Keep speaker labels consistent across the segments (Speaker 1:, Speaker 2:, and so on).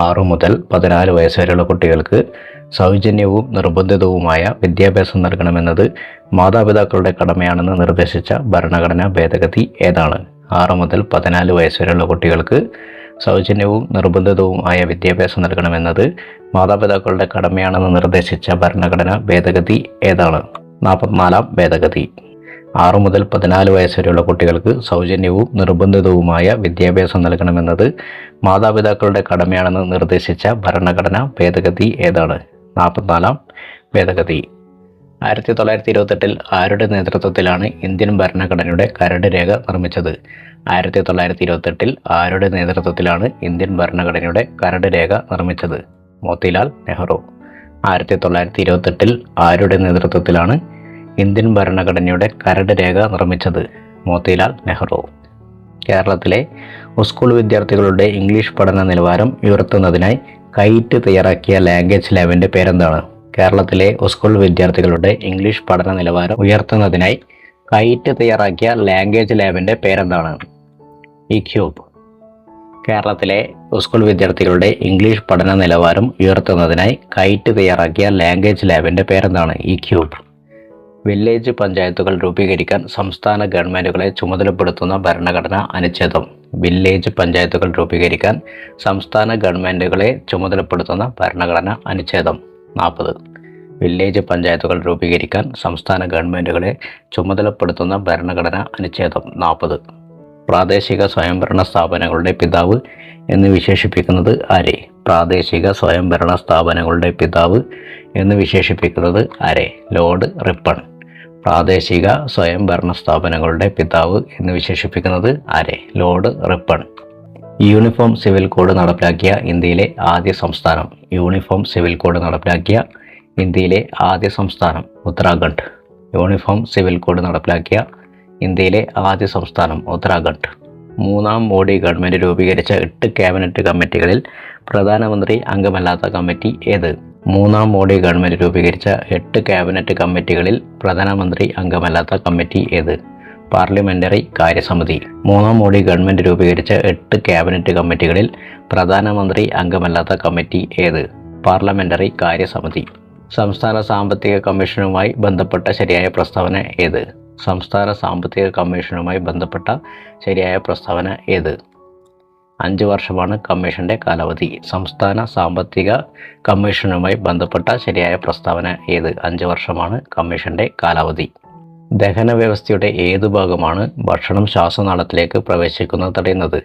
Speaker 1: 6 മുതൽ 14 വയസ്സ് വരെയുള്ള കുട്ടികൾക്ക് സൗജന്യവും നിർബന്ധിതവുമായ വിദ്യാഭ്യാസം നൽകണമെന്നത് മാതാപിതാക്കളുടെ കടമയാണെന്ന് നിർദ്ദേശിച്ച ഭരണഘടനാ ഭേദഗതി ഏതാണ്? 6 മുതൽ 14 വയസ്സ് വരെയുള്ള കുട്ടികൾക്ക് സൗജന്യവും നിർബന്ധിതവുമായ വിദ്യാഭ്യാസം നൽകണമെന്നത് മാതാപിതാക്കളുടെ കടമയാണെന്ന് നിർദ്ദേശിച്ച ഭരണഘടനാ ഭേദഗതി ഏതാണ്? 44-ാം ഭേദഗതി. 6 മുതൽ 14 വയസ്സ് വരെയുള്ള കുട്ടികൾക്ക് സൗജന്യവും നിർബന്ധിതവുമായ വിദ്യാഭ്യാസം നൽകണമെന്നത് മാതാപിതാക്കളുടെ കടമയാണെന്ന് നിർദ്ദേശിച്ച ഭരണഘടനാ ഭേദഗതി ഏതാണ്? 44-ാം ഭേദഗതി. 1928-ൽ ആരുടെ നേതൃത്വത്തിലാണ് ഇന്ത്യൻ ഭരണഘടനയുടെ കരട് രേഖ നിർമ്മിച്ചത്? 1928-ൽ ആരുടെ നേതൃത്വത്തിലാണ് ഇന്ത്യൻ ഭരണഘടനയുടെ കരട് രേഖ നിർമ്മിച്ചത്? മോത്തിലാൽ നെഹ്റു. 1928-ൽ ആരുടെ നേതൃത്വത്തിലാണ് ഇന്ത്യൻ ഭരണഘടനയുടെ കരട് രേഖ നിർമ്മിച്ചത്? മോത്തിലാൽ നെഹ്റു. കേരളത്തിലെ സ്കൂൾ വിദ്യാർത്ഥികളുടെ ഇംഗ്ലീഷ് പഠന നിലവാരം ഉയർത്തുന്നതിനായി കൈറ്റ് തയ്യാറാക്കിയ ലാംഗ്വേജ് ലാബിൻ്റെ പേരെന്താണ്? കേരളത്തിലെ സ്കൂൾ വിദ്യാർത്ഥികളുടെ ഇംഗ്ലീഷ് പഠന നിലവാരം ഉയർത്തുന്നതിനായി കൈറ്റ് തയ്യാറാക്കിയ ലാംഗ്വേജ് ലാബിൻ്റെ പേരെന്താണ്? ഇക്യൂബ്. കേരളത്തിലെ സ്കൂൾ വിദ്യാർത്ഥികളുടെ ഇംഗ്ലീഷ് പഠന നിലവാരം ഉയർത്തുന്നതിനായി കൈറ്റ് തയ്യാറാക്കിയ ലാംഗ്വേജ് ലാബിൻ്റെ പേരെന്താണ്? ഇക്യൂബ്. വില്ലേജ് പഞ്ചായത്തുകൾ രൂപീകരിക്കാൻ സംസ്ഥാന ഗവൺമെൻറ്റുകളെ ചുമതലപ്പെടുത്തുന്ന ഭരണഘടനാ അനുച്ഛേദം. വില്ലേജ് പഞ്ചായത്തുകൾ രൂപീകരിക്കാൻ സംസ്ഥാന ഗവൺമെൻറ്റുകളെ ചുമതലപ്പെടുത്തുന്ന ഭരണഘടനാ അനുച്ഛേദം. 40. വില്ലേജ് പഞ്ചായത്തുകൾ രൂപീകരിക്കാൻ സംസ്ഥാന ഗവൺമെൻറ്റുകളെ ചുമതലപ്പെടുത്തുന്ന ഭരണഘടനാ അനുച്ഛേദം 40. പ്രാദേശിക സ്വയംഭരണ സ്ഥാപനങ്ങളുടെ പിതാവ് എന്ന് വിശേഷിപ്പിക്കുന്നത് ആരെ? പ്രാദേശിക സ്വയംഭരണ സ്ഥാപനങ്ങളുടെ പിതാവ് എന്ന് വിശേഷിപ്പിക്കുന്നത് ആരെ? Lord Ripon. പ്രാദേശിക സ്വയംഭരണ സ്ഥാപനങ്ങളുടെ പിതാവ് എന്ന് വിശേഷിപ്പിക്കുന്നത് ആരെ? Lord Ripon. Uniform civil code നടപ്പിലാക്കിയ ഇന്ത്യയിലെ ആദ്യ സംസ്ഥാനം. യൂണിഫോം സിവിൽ കോഡ് നടപ്പിലാക്കിയ ഇന്ത്യയിലെ ആദ്യ സംസ്ഥാനം ഉത്തരാഖണ്ഡ്. യൂണിഫോം സിവിൽ കോഡ് നടപ്പിലാക്കിയ ഇന്ത്യയിലെ ആദ്യ സംസ്ഥാനം ഉത്തരാഖണ്ഡ്. 3-ാം മോഡി ഗവൺമെൻറ് രൂപീകരിച്ച 8 ക്യാബിനറ്റ് കമ്മിറ്റികളിൽ പ്രധാനമന്ത്രി അംഗമല്ലാത്ത കമ്മിറ്റി ഏത്? 3-ാം മോഡി ഗവൺമെൻറ് രൂപീകരിച്ച 8 ക്യാബിനറ്റ് കമ്മിറ്റികളിൽ പ്രധാനമന്ത്രി അംഗമല്ലാത്ത കമ്മിറ്റി ഏത്? പാർലമെൻ്ററി കാര്യസമിതി. 3-ാം മോഡി ഗവൺമെൻറ് രൂപീകരിച്ച 8 ക്യാബിനറ്റ് കമ്മിറ്റികളിൽ പ്രധാനമന്ത്രി അംഗമല്ലാത്ത കമ്മിറ്റി ഏത്? പാർലമെൻ്ററി കാര്യസമിതി. സംസ്ഥാന സാമ്പത്തിക കമ്മീഷനുമായി ബന്ധപ്പെട്ട ശരിയായ പ്രസ്താവന ഏത്? സംസ്ഥാന സാമ്പത്തിക കമ്മീഷനുമായി ബന്ധപ്പെട്ട ശരിയായ പ്രസ്താവന ഏത്? 5 വർഷമാണ് കമ്മീഷന്റെ കാലാവധി. സംസ്ഥാന സാമ്പത്തിക കമ്മീഷനുമായി ബന്ധപ്പെട്ട ശരിയായ പ്രസ്താവന ഏത്? 5 വർഷമാണ് കമ്മീഷന്റെ കാലാവധി. ദഹന വ്യവസ്ഥയുടെ ഏതു ഭാഗമാണ് ഭക്ഷണം ശ്വാസനാളത്തിലേക്ക് പ്രവേശിക്കുന്നത് തടയുന്നത്?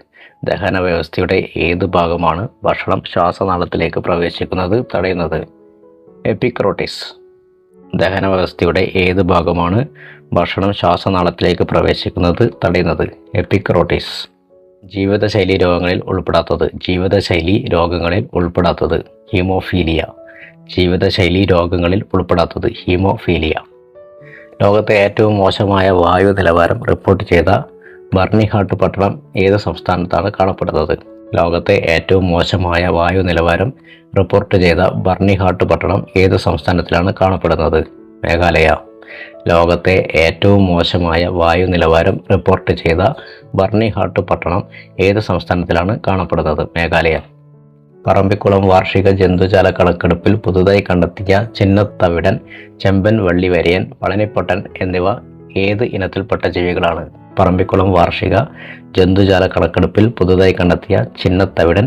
Speaker 1: ദഹന വ്യവസ്ഥയുടെ ഏതു ഭാഗമാണ് ഭക്ഷണം ശ്വാസനാളത്തിലേക്ക് പ്രവേശിക്കുന്നത് തടയുന്നത്? എപ്പിക്രോട്ടിസ്. ദഹന വ്യവസ്ഥയുടെ ഏത് ഭാഗമാണ് ഭക്ഷണം ശ്വാസനാളത്തിലേക്ക് പ്രവേശിക്കുന്നത് തടയുന്നത്? എപ്പിക്രോട്ടിസ്. ജീവിതശൈലി രോഗങ്ങളിൽ ഉൾപ്പെടാത്തത്. ജീവിതശൈലി രോഗങ്ങളിൽ ഉൾപ്പെടാത്തത് ഹീമോഫീലിയ. ജീവിതശൈലി രോഗങ്ങളിൽ ഉൾപ്പെടാത്തത് ഹീമോഫീലിയ. ലോകത്തെ ഏറ്റവും മോശമായ വായു നിലവാരം റിപ്പോർട്ട് ചെയ്ത ബർണിഹാട്ട് പട്ടണം ഏത് സംസ്ഥാനത്താണ് കാണപ്പെടുന്നത്? ലോകത്തെ ഏറ്റവും മോശമായ വായു നിലവാരം റിപ്പോർട്ട് ചെയ്ത ബർണിഹാട്ട് പട്ടണം ഏത് സംസ്ഥാനത്തിലാണ് കാണപ്പെടുന്നത്? മേഘാലയ. ലോകത്തെ ഏറ്റവും മോശമായ വായു നിലവാരം റിപ്പോർട്ട് ചെയ്ത ബർണിഹാട്ട് പട്ടണം ഏത് സംസ്ഥാനത്തിലാണ് കാണപ്പെടുന്നത്? മേഘാലയ. പറമ്പിക്കുളം വാർഷിക ജന്തുജാല കണക്കെടുപ്പിൽ പുതുതായി കണ്ടെത്തിയ ചിന്നത്തവിടൻ, ചെമ്പൻ വള്ളിവരയൻ, പളനിപ്പൊട്ടൻ എന്നിവ ഏത് ഇനത്തിൽപ്പെട്ട ജീവികളാണ്? പറമ്പിക്കുളം വാർഷിക ജന്തുജാല കണക്കെടുപ്പിൽ പുതുതായി കണ്ടെത്തിയ ചിന്നത്തവിടൻ,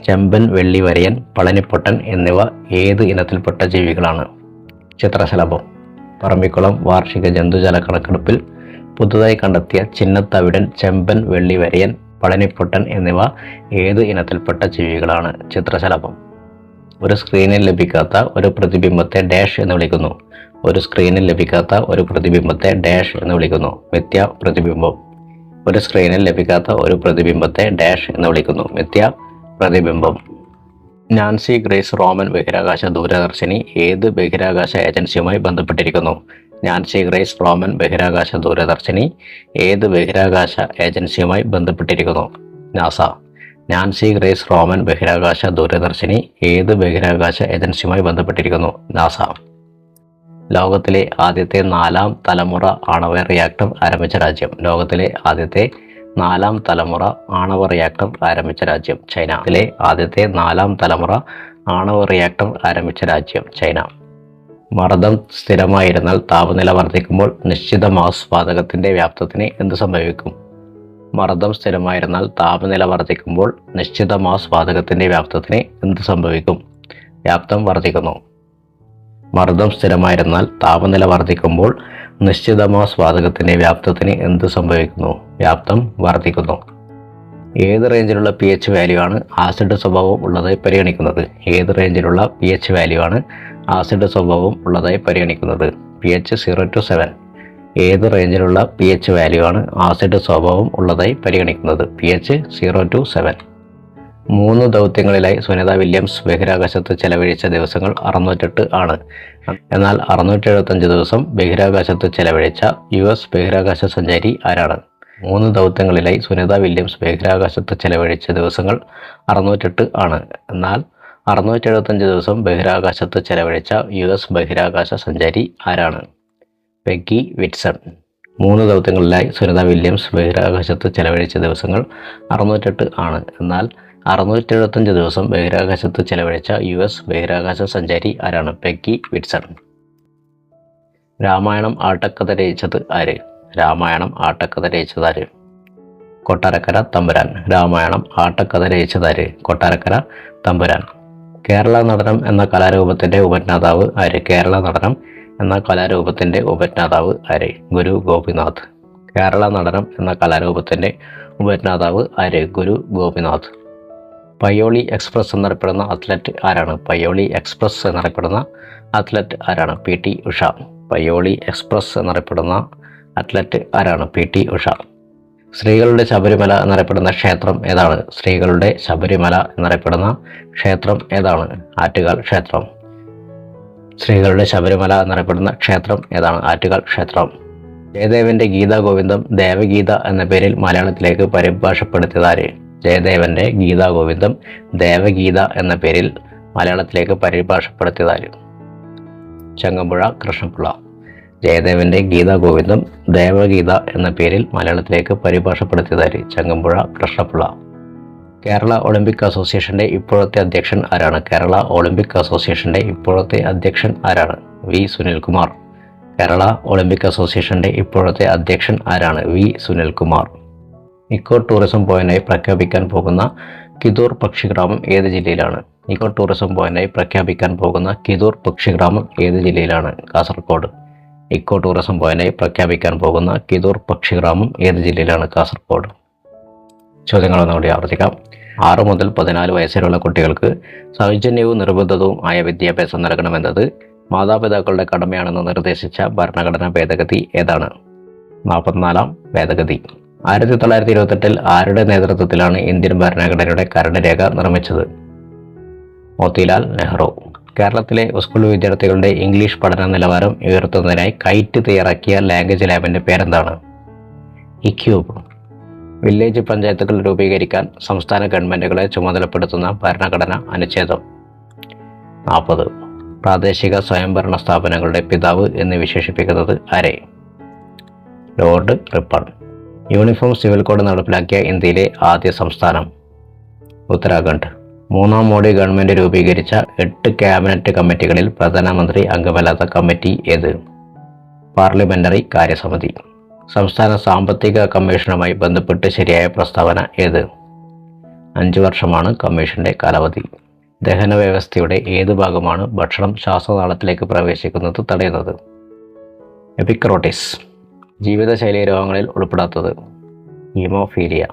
Speaker 1: ചെമ്പൻ വെള്ളിവരയൻ, പളനിപ്പൊട്ടൻ എന്നിവ ഏത് ഇനത്തിൽപ്പെട്ട ജീവികളാണ്? ചിത്രശലഭം. പറമ്പിക്കുളം വാർഷിക ജന്തുജാല കണക്കെടുപ്പിൽ പുതുതായി കണ്ടെത്തിയ ചിന്നത്തവിടൻ, ചെമ്പൻ വെള്ളിവരയൻ, പളനിപ്പൊട്ടൻ എന്നിവ ഏത് ഇനത്തിൽപ്പെട്ട ജീവികളാണ്? ചിത്രശലഭം. ഒരു സ്ക്രീനിൽ ലഭിക്കാത്ത ഒരു പ്രതിബിംബത്തെ ഡാഷ് എന്ന് വിളിക്കുന്നു. ഒരു സ്ക്രീനിൽ ലഭിക്കാത്ത ഒരു പ്രതിബിംബത്തെ ഡാഷ് എന്ന് വിളിക്കുന്നു. മിഥ്യാ പ്രതിബിംബം. ഒരു സ്ക്രീനിൽ ലഭിക്കാത്ത ഒരു പ്രതിബിംബത്തെ ഡാഷ് എന്ന് വിളിക്കുന്നു. മിഥ്യാ പ്രതിബിംബം. നാൻസി ഗ്രേസ് റോമൻ ബഹിരാകാശ ദൂരദർശിനി ഏത് ബഹിരാകാശ ഏജൻസിയുമായി ബന്ധപ്പെട്ടിരിക്കുന്നു? നാൻസി ഗ്രേസ് റോമൻ ബഹിരാകാശ ദൂരദർശിനി ഏത് ബഹിരാകാശ ഏജൻസിയുമായി ബന്ധപ്പെട്ടിരിക്കുന്നു? നാസ. നാൻസി ഗ്രേസ് റോമൻ ബഹിരാകാശ ദൂരദർശിനി ഏത് ബഹിരാകാശ ഏജൻസിയുമായി ബന്ധപ്പെട്ടിരിക്കുന്നു? നാസ. ലോകത്തിലെ ആദ്യത്തെ 4ാം തലമുറ ആണവ റിയാക്ടർ ആരംഭിച്ച രാജ്യം. ലോകത്തിലെ ആദ്യത്തെ നാലാം തലമുറ ആണവ റിയാക്ടർ ആരംഭിച്ച രാജ്യം ചൈന. ഇതിലെ ആദ്യത്തെ നാലാം തലമുറ ആണവ റിയാക്ടർ ആരംഭിച്ച രാജ്യം ചൈന. മർദ്ദം സ്ഥിരമായിരുന്നാൽ താപനില വർദ്ധിക്കുമ്പോൾ നിശ്ചിത മാസ് വാതകത്തിന്റെ വ്യാപ്തത്തിന് എന്ത് സംഭവിക്കും? മർദ്ദം സ്ഥിരമായിരുന്നാൽ താപനില വർദ്ധിക്കുമ്പോൾ നിശ്ചിത മാസ് വാതകത്തിന്റെ വ്യാപ്തത്തിന് എന്ത് സംഭവിക്കും? വ്യാപ്തം വർദ്ധിക്കുന്നു. മർദ്ദം സ്ഥിരമായിരുന്നാൽ താപനില വർദ്ധിക്കുമ്പോൾ നിശ്ചിത മാസ് വാതകത്തിന്റെ വ്യാപ്തത്തിന് എന്ത് സംഭവിക്കുന്നു? വ്യാപ്തം വർദ്ധിക്കുന്നു. ഏത് റേഞ്ചിലുള്ള pH വാല്യൂ ആണ് ആസിഡ് സ്വഭാവം ഉള്ളതായി പരിഗണിക്കുന്നത്? ഏത് റേഞ്ചിലുള്ള pH വാല്യൂ ആണ് ആസിഡ് സ്വഭാവം ഉള്ളതായി പരിഗണിക്കുന്നത്? pH 0 to 7. ഏത് റേഞ്ചിലുള്ള pH വാല്യൂ ആണ് ആസിഡ് സ്വഭാവം ഉള്ളതായി പരിഗണിക്കുന്നത്? pH 0 to 7. 3 ദൗത്യങ്ങളിലായി സുനിത വില്യംസ് ബഹിരാകാശത്ത് ചെലവഴിച്ച ദിവസങ്ങൾ 608 ആണ്. എന്നാൽ 675 ദിവസം ബഹിരാകാശത്ത് ചെലവഴിച്ച US ബഹിരാകാശ സഞ്ചാരി ആരാണ്? 3 ദൗത്യങ്ങളിലായി സുനിത വില്യംസ് ബഹിരാകാശത്ത് ചെലവഴിച്ച ദിവസങ്ങൾ 608 ആണ്. എന്നാൽ 675 ദിവസം ബഹിരാകാശത്ത് ചെലവഴിച്ച US ബഹിരാകാശ സഞ്ചാരി ആരാണ്? Peggy Whitson. 3 ദൗത്യങ്ങളിലായി സുനിത വില്യംസ് ബഹിരാകാശത്ത് ചെലവഴിച്ച ദിവസങ്ങൾ 608 ആണ്. എന്നാൽ 675 ദിവസം ബഹിരാകാശത്ത് ചെലവഴിച്ച US ബഹിരാകാശ സഞ്ചാരി ആരാണ്? Peggy Whitson. രാമായണം ആട്ടക്കഥ രചിച്ചത് ആര്? രാമായണം ആട്ടക്കഥ രചിച്ചത് ആര്? കൊട്ടാരക്കര തമ്പുരാൻ. രാമായണം ആട്ടക്കഥ രചിച്ചത് ആര്? കൊട്ടാരക്കര തമ്പുരാൻ. കേരള നടനം എന്ന കലാരൂപത്തിന്റെ ഉപജ്ഞാതാവ് ആര്? കേരള നടനം എന്ന കലാരൂപത്തിന്റെ ഉപജ്ഞാതാവ് ആര്? ഗുരു ഗോപിനാഥ്. കേരള നടനം എന്ന കലാരൂപത്തിന്റെ ഉപജ്ഞാതാവ് ആര്? ഗുരു ഗോപിനാഥ്. പയ്യോളി എക്സ്പ്രസ് എന്നറിയപ്പെടുന്ന അത്ലറ്റ് ആരാണ്? പയ്യോളി എക്സ്പ്രസ് എന്നറിയപ്പെടുന്ന അത്ലറ്റ് ആരാണ്? PT ഉഷ. പയ്യോളി എക്സ്പ്രസ് എന്നറിയപ്പെടുന്ന അത്ലറ്റ് ആരാണ്? PT ഉഷ. സ്ത്രീകളുടെ ശബരിമല എന്നറിയപ്പെടുന്ന ക്ഷേത്രം ഏതാണ്? സ്ത്രീകളുടെ ശബരിമല എന്നറിയപ്പെടുന്ന ക്ഷേത്രം ഏതാണ്? ആറ്റുകാൽ ക്ഷേത്രം. സ്ത്രീകളുടെ ശബരിമല എന്നറിയപ്പെടുന്ന ക്ഷേത്രം ഏതാണ്? ആറ്റുകാൽ ക്ഷേത്രം. ജയദേവന്റെ ഗീതാഗോവിന്ദം ദേവഗീത എന്ന പേരിൽ മലയാളത്തിലേക്ക് പരിഭാഷപ്പെടുത്തിയതാര്? ജയദേവന്റെ ഗീതാഗോവിന്ദം ദേവഗീത എന്ന പേരിൽ മലയാളത്തിലേക്ക് പരിഭാഷപ്പെടുത്തിയതാര്? ചങ്ങമ്പുഴ കൃഷ്ണപിള്ള. ജയദേവന്റെ ഗീതാഗോവിന്ദം ദേവഗീത എന്ന പേരിൽ മലയാളത്തിലേക്ക് പരിഭാഷപ്പെടുത്തിയതാര്? ചങ്ങമ്പുഴ കൃഷ്ണപിള്ള. കേരള ഒളിമ്പിക് അസോസിയേഷന്റെ ഇപ്പോഴത്തെ അധ്യക്ഷൻ ആരാണ്? കേരള ഒളിമ്പിക് അസോസിയേഷന്റെ ഇപ്പോഴത്തെ അധ്യക്ഷൻ ആരാണ്? വി സുനിൽകുമാർ. കേരള ഒളിമ്പിക് അസോസിയേഷന്റെ ഇപ്പോഴത്തെ അധ്യക്ഷൻ ആരാണ്? വി സുനിൽകുമാർ. ഇക്കോ ടൂറിസം പോയിന്റായി പ്രഖ്യാപിക്കാൻ പോകുന്ന കിതൂർ പക്ഷിഗ്രാമം ഏത് ജില്ലയിലാണ്? ഇക്കോ ടൂറിസം പോയിന്റായി പ്രഖ്യാപിക്കാൻ പോകുന്ന കിതൂർ പക്ഷിഗ്രാമം ഏത് ജില്ലയിലാണ്? കാസർഗോഡ്. ഇക്കോ ടൂറിസം പോയിന്റായി പ്രഖ്യാപിക്കാൻ പോകുന്ന കിതൂർ പക്ഷിഗ്രാമം ഏത് ജില്ലയിലാണ്? കാസർഗോഡ്. ചോദ്യങ്ങളൊന്നുകൂടി ആവർത്തിക്കാം. 6 മുതൽ 14 വയസ്സുവരെയുള്ള കുട്ടികൾക്ക് സൗജന്യവും നിർബന്ധിതവും ആയ വിദ്യാഭ്യാസം നൽകണമെന്നത് മാതാപിതാക്കളുടെ കടമയാണെന്ന് നിർദ്ദേശിച്ച ഭരണഘടനാ ഭേദഗതി ഏതാണ്? 44-ാം ഭേദഗതി. 1928 ആരുടെ നേതൃത്വത്തിലാണ് ഇന്ത്യൻ ഭരണഘടനയുടെ കരട് രേഖ നിർമ്മിച്ചത്? മോത്തിലാൽ നെഹ്റു. കേരളത്തിലെ സ്കൂൾ വിദ്യാർത്ഥികളുടെ ഇംഗ്ലീഷ് പഠന നിലവാരം ഉയർത്തുന്നതിനായി കൈറ്റ് തയ്യാറാക്കിയ ലാംഗ്വേജ് ലാബിന്റെ പേരെന്താണ്? ഇക്യൂബ്. വില്ലേജ് പഞ്ചായത്തുകൾ രൂപീകരിക്കാൻ സംസ്ഥാന ഗവൺമെന്റുകളെ ചുമതലപ്പെടുത്തുന്ന ഭരണഘടന അനുച്ഛേദം 40. പ്രാദേശിക സ്വയംഭരണ സ്ഥാപനങ്ങളുടെ പിതാവ് എന്ന് വിശേഷിപ്പിക്കുന്നത് ആരെ? Lord Ripon. Uniform civil code നടപ്പിലാക്കിയ ഇന്ത്യയിലെ ആദ്യ സംസ്ഥാനം? ഉത്തരാഖണ്ഡ്. 3-ാം മോഡി ഗവൺമെന്റ് രൂപീകരിച്ച 8 ക്യാബിനറ്റ് കമ്മിറ്റികളിൽ പ്രധാനമന്ത്രി അംഗമല്ലാത്ത കമ്മിറ്റി ഏത്? പാർലമെന്ററി കാര്യസമിതി. സംസ്ഥാന സാമ്പത്തിക കമ്മീഷനുമായി ബന്ധപ്പെട്ട് ശരിയായ പ്രസ്താവന ഏത്? 5 വർഷമാണ് കമ്മീഷന്റെ കാലാവധി. ദഹന വ്യവസ്ഥയുടെ ഏത് ഭാഗമാണ് ഭക്ഷണം ശ്വാസനാളത്തിലേക്ക് പ്രവേശിക്കുന്നത് തടയുന്നത്? എപ്പിക്രോട്ടിസ്. ജീവിതശൈലി രോഗങ്ങളിൽ ഉൾപ്പെടാത്തത്? ഹീമോഫീലിയ.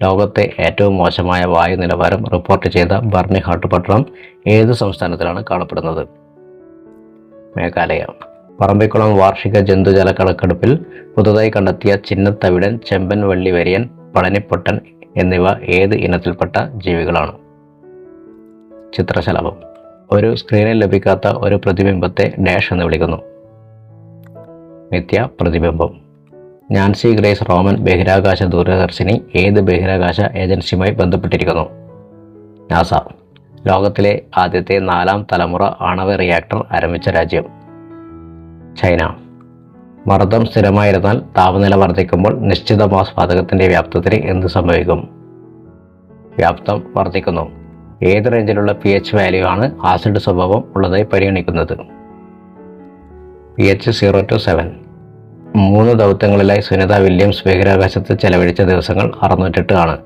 Speaker 1: ലോകത്തെ ഏറ്റവും മോശമായ വായു നിലവാരം റിപ്പോർട്ട് ചെയ്ത ബർണിഹാട്ട് പട്ടണം ഏത് സംസ്ഥാനത്തിലാണ് കാണപ്പെടുന്നത്? മേഘാലയ. പറമ്പിക്കുളം വാർഷിക ജന്തുജാല കണക്കെടുപ്പിൽ പുതുതായി കണ്ടെത്തിയ ചിന്നത്തവിടൻ, ചെമ്പൻ വെള്ളിവരിയൻ, പളനിപ്പൊട്ടൻ എന്നിവ ഏത് ഇനത്തിൽപ്പെട്ട ജീവികളാണ്? ചിത്രശലഭം. ഒരു സ്ക്രീനിൽ ലഭിക്കാത്ത ഒരു പ്രതിബിംബത്തെ ഡാഷ് എന്ന് വിളിക്കുന്നു? മിഥ്യ പ്രതിബിംബം. നാൻസി ഗ്രേസ് റോമൻ ബഹിരാകാശ ദൂരദർശിനി ഏത് ബഹിരാകാശ ഏജൻസിയുമായി ബന്ധപ്പെട്ടിരിക്കുന്നു? നാസ. ലോകത്തിലെ ആദ്യത്തെ 4-ാം തലമുറ ആണവ റിയാക്ടർ ആരംഭിച്ച രാജ്യം? ചൈന. മർദ്ദം സ്ഥിരമായിരുന്നാൽ താപനില വർദ്ധിക്കുമ്പോൾ നിശ്ചിത മാസ് വാതകത്തിന്റെ വ്യാപ്തത്തിന് എന്ത് സംഭവിക്കും? വ്യാപ്തം വർദ്ധിക്കുന്നു. ഏത് റേഞ്ചിലുള്ള pH വാല്യൂ ആണ് ആസിഡ് സ്വഭാവം ഉള്ളതായി പരിഗണിക്കുന്നത്? pH 0 to 7. 3 ദൗത്യങ്ങളിലായി സുനിത വില്യംസ് ബഹിരാകാശത്ത് ചെലവഴിച്ച ദിവസങ്ങൾ 608 ആണ്.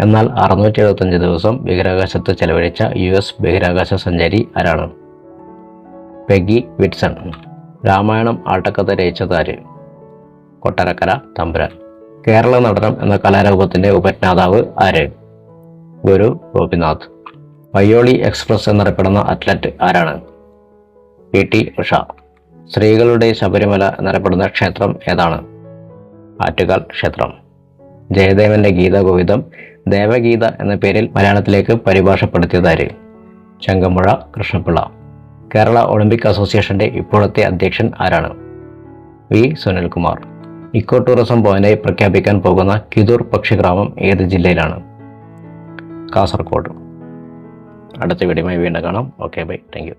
Speaker 1: എന്നാൽ 675 ദിവസം ബഹിരാകാശത്ത് ചെലവഴിച്ച US ബഹിരാകാശ സഞ്ചാരി ആരാണ്? പെഗി വിറ്റ്സൺ. രാമായണം ആട്ടക്കഥ രചിച്ചത് ആര്? കൊട്ടാരക്കര തമ്പുരാൻ. കേരള നടനം എന്ന കലാരൂപത്തിന്റെ ഉപജ്ഞാതാവ് ആര്? ഗുരു ഗോപിനാഥ്. പയ്യോളി എക്സ്പ്രസ് എന്നറിയപ്പെടുന്ന അത്ലറ്റ് ആരാണ്? PT ഉഷ. സ്ത്രീകളുടെ ശബരിമല എന്നറിയപ്പെടുന്ന ക്ഷേത്രം ഏതാണ്? ആറ്റുകാൽ ക്ഷേത്രം. ജയദേവന്റെ ഗീതാഗോവിന്ദം ദേവഗീത എന്ന പേരിൽ മലയാളത്തിലേക്ക് പരിഭാഷപ്പെടുത്തിയതാര്? ചങ്കമ്പുഴ കൃഷ്ണപിള്ള. കേരള ഒളിമ്പിക് അസോസിയേഷന്റെ ഇപ്പോഴത്തെ അധ്യക്ഷൻ ആരാണ്? വി സുനിൽകുമാർ. ഇക്കോ ടൂറിസം പോയിന്റായി പ്രഖ്യാപിക്കാൻ പോകുന്ന കിതൂർ പക്ഷിഗ്രാമം ഏത് ജില്ലയിലാണ്? കാസർഗോഡ്. അടുത്ത വീഡിയോയുമായി വീണ്ടും കാണാം. Okay bye. Thank you.